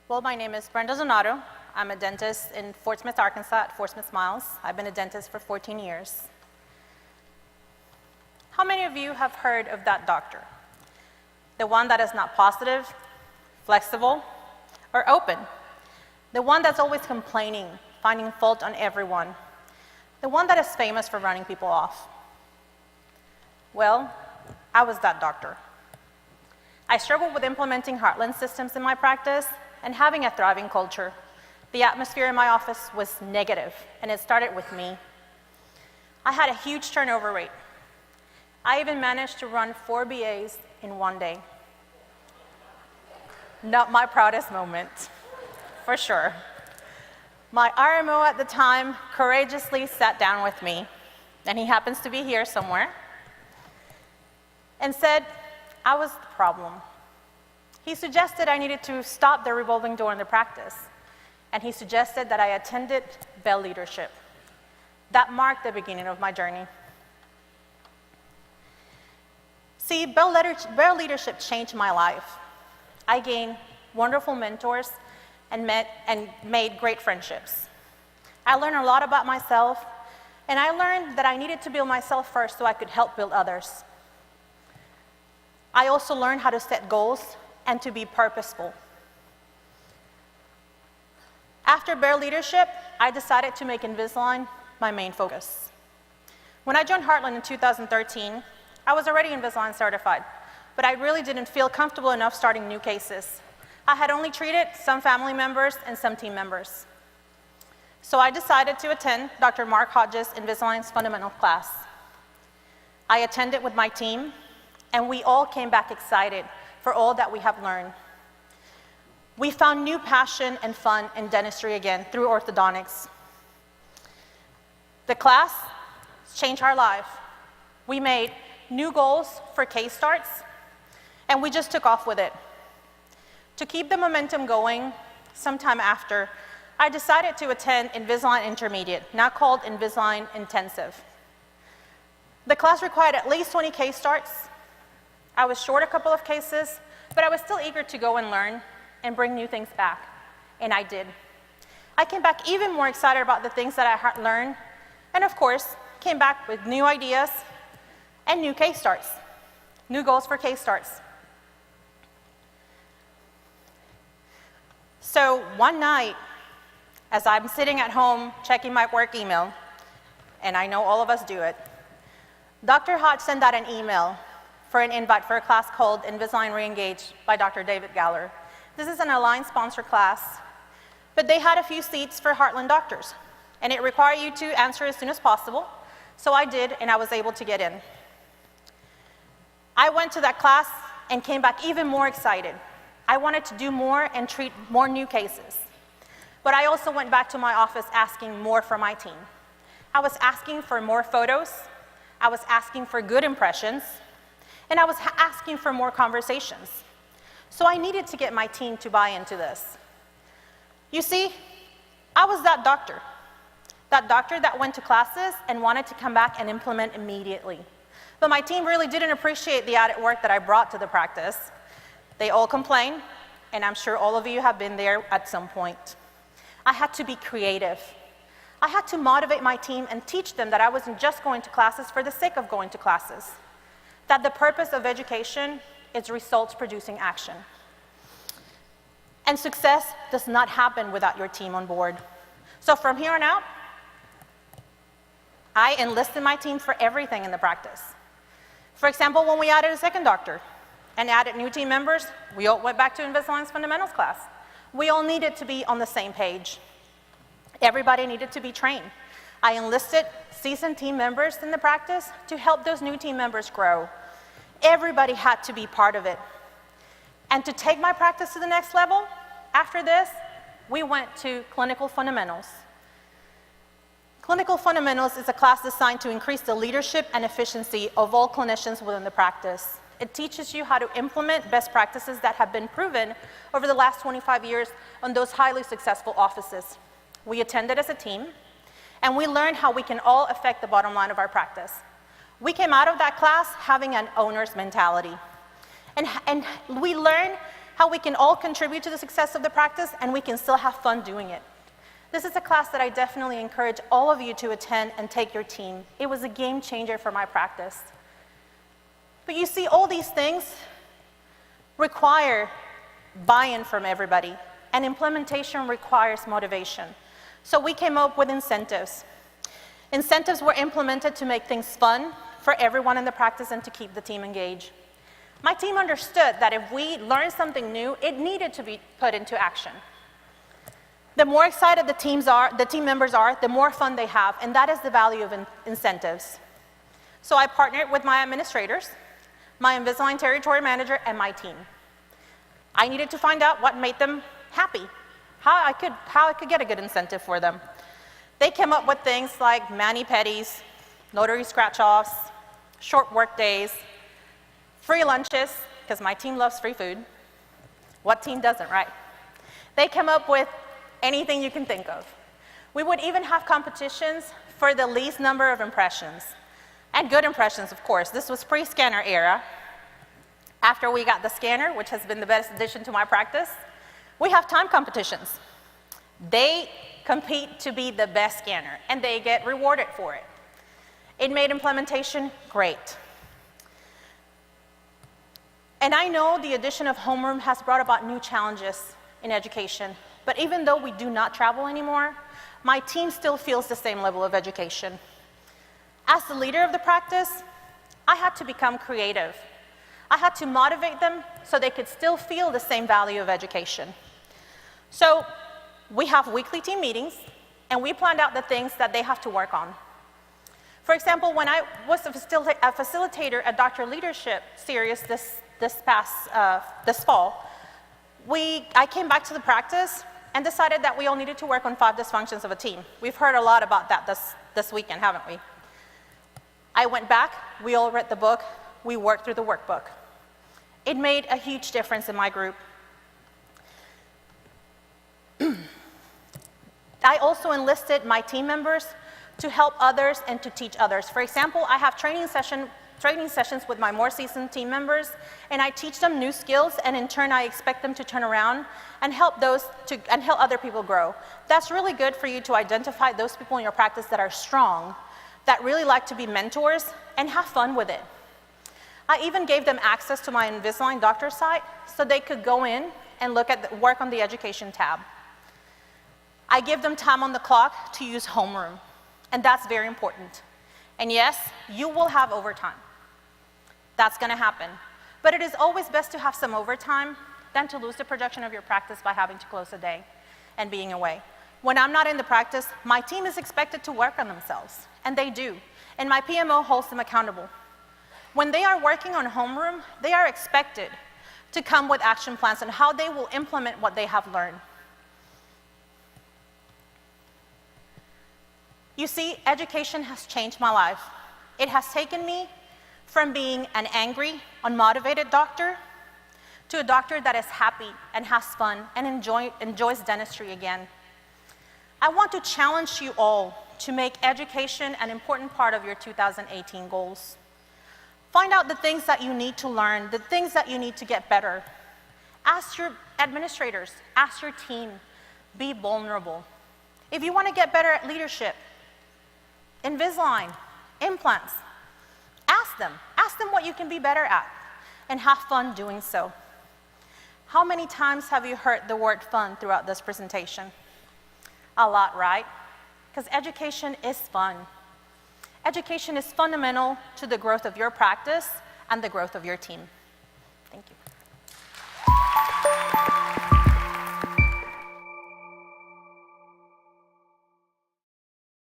Well, my name is Brenda Zonato. I'm a dentist in Fort Smith, Arkansas at Fort Smith Miles. I've been a dentist for 14 years. How many of you have heard of that doctor? The one that is not positive, flexible, or open. The one that's always complaining, finding fault on everyone. The one that is famous for running people off. Well, I was that doctor. I struggled with implementing Heartland systems in my practice and having a thriving culture. The atmosphere in my office was negative, and it started with me. I had a huge turnover rate. I even managed to run 4 BAs in one day. Not my proudest moment, for sure. My RMO at the time courageously sat down with me, and he happens to be here somewhere, and said, I was the problem. He suggested I needed to stop the revolving door in the practice, and he suggested that I attended Bell Leadership. That marked the beginning of my journey. See, Bell Leadership changed my life. I gained wonderful mentors and made great friendships. I learned a lot about myself, and I learned that I needed to build myself first so I could help build others. I also learned how to set goals and to be purposeful. After Bell Leadership, I decided to make Invisalign my main focus. When I joined Heartland in 2013, I was already Invisalign certified, but I really didn't feel comfortable enough starting new cases. I had only treated some family members and some team members. So I decided to attend Dr. Mark Hodges' Invisalign's fundamental class. I attended with my team, and we all came back excited for all that we have learned. We found new passion and fun in dentistry again through orthodontics. The class changed our life. We made new goals for case starts, and we just took off with it. To keep the momentum going, sometime after, I decided to attend Invisalign Intermediate, now called Invisalign Intensive. The class required at least 20 case starts. I was short a couple of cases, but I was still eager to go and learn and bring new things back, and I did. I came back even more excited about the things that I had learned, and of course, came back with new ideas and new case starts, new goals for case starts. So one night, as I'm sitting at home checking my work email, and I know all of us do it, Dr. Hodge sent out an email for an invite for a class called Invisalign Reengaged by Dr. David Galler. This is an Align-sponsored class, but they had a few seats for Heartland doctors, and it required you to answer as soon as possible, so I did, and I was able to get in. I went to that class and came back even more excited. I wanted to do more and treat more new cases, but I also went back to my office asking more from my team. I was asking for more photos, I was asking for good impressions, and I was asking for more conversations. So I needed to get my team to buy into this. You see, I was that doctor that went to classes and wanted to come back and implement immediately. But my team really didn't appreciate the added work that I brought to the practice. They all complained, and I'm sure all of you have been there at some point. I had to be creative. I had to motivate my team and teach them that I wasn't just going to classes for the sake of going to classes, that the purpose of education is results-producing action. And success does not happen without your team on board. So from here on out, I enlisted my team for everything in the practice. For example, when we added a second doctor and added new team members, we all went back to Invisalign's fundamentals class. We all needed to be on the same page. Everybody needed to be trained. I enlisted seasoned team members in the practice to help those new team members grow. Everybody had to be part of it. And to take my practice to the next level, after this, we went to Clinical Fundamentals. Clinical Fundamentals is a class designed to increase the leadership and efficiency of all clinicians within the practice. It teaches you how to implement best practices that have been proven over the last 25 years on those highly successful offices. We attended as a team, and we learned how we can all affect the bottom line of our practice. We came out of that class having an owner's mentality. And we learned how we can all contribute to the success of the practice and we can still have fun doing it. This is a class that I definitely encourage all of you to attend and take your team. It was a game changer for my practice. But you see, all these things require buy-in from everybody, and implementation requires motivation. So we came up with incentives. Incentives were implemented to make things fun for everyone in the practice and to keep the team engaged. My team understood that if we learned something new, it needed to be put into action. The more excited the team members are, the more fun they have, and that is the value of incentives. So I partnered with my administrators, my Invisalign territory manager, and my team. I needed to find out what made them happy, how I could get a good incentive for them. They came up with things like mani-pedis, notary scratch-offs, short work days, free lunches, because my team loves free food. What team doesn't, right? They came up with anything you can think of. We would even have competitions for the least number of impressions. And good impressions, of course. This was pre-scanner era. After we got the scanner, which has been the best addition to my practice, we have time competitions. They compete to be the best scanner, and they get rewarded for it. It made implementation great. And I know the addition of homeroom has brought about new challenges in education, but even though we do not travel anymore, my team still feels the same level of education. As the leader of the practice, I had to become creative. I had to motivate them so they could still feel the same value of education. So we have weekly team meetings, and we planned out the things that they have to work on. For example, when I was a facilitator at Doctor Leadership series this fall, I came back to the practice and decided that we all needed to work on 5 dysfunctions of a team. We've heard a lot about that this weekend, haven't we? I went back, we all read the book, we worked through the workbook. It made a huge difference in my group. I also enlisted my team members to help others and to teach others. For example, I have training sessions with my more seasoned team members, and I teach them new skills, and in turn I expect them to turn around and help other people grow. That's really good for you to identify those people in your practice that are strong, that really like to be mentors, and have fun with it. I even gave them access to my Invisalign doctor site so they could go in and work on the education tab. I give them time on the clock to use homeroom, and that's very important. And yes, you will have overtime. That's going to happen. But it is always best to have some overtime than to lose the projection of your practice by having to close a day and being away. When I'm not in the practice, my team is expected to work on themselves, and they do. And my PMO holds them accountable. When they are working on homeroom, they are expected to come with action plans on how they will implement what they have learned. You see, education has changed my life. It has taken me from being an angry, unmotivated doctor to a doctor that is happy and has fun and enjoys dentistry again. I want to challenge you all to make education an important part of your 2018 goals. Find out the things that you need to learn, the things that you need to get better. Ask your administrators, ask your team, be vulnerable. If you want to get better at leadership, Invisalign, implants, ask them what you can be better at, and have fun doing so. How many times have you heard the word fun throughout this presentation? A lot, right? Because education is fun. Education is fundamental to the growth of your practice and the growth of your team. Thank you.